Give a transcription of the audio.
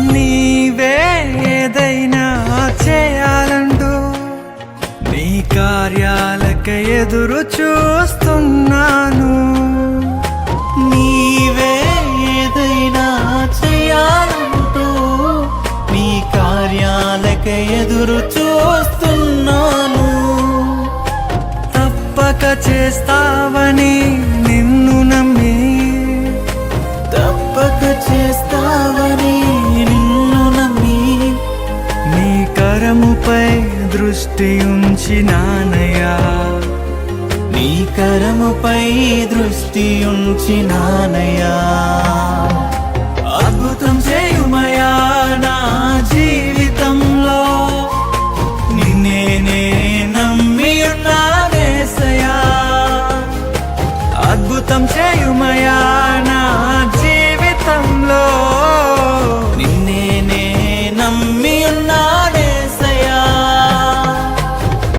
నీవే ఏదైనా చేయాలంటూ నీ కార్యాలకై ఎదురు చూస్తున్నాను. నీవే ఏదైనా చేయాలంటూ నీ కార్యాలకై ఎదురు చూస్తున్నాను. తప్పక చేస్తావని నిన్ను నమ్మి, తప్పక చేస్తావని నిన్ను నమ్మి నీ కరముపై దృష్టి ఉంచినానయ్యా. నీ కరముపై దృష్టి ఉంచినానయ్యా.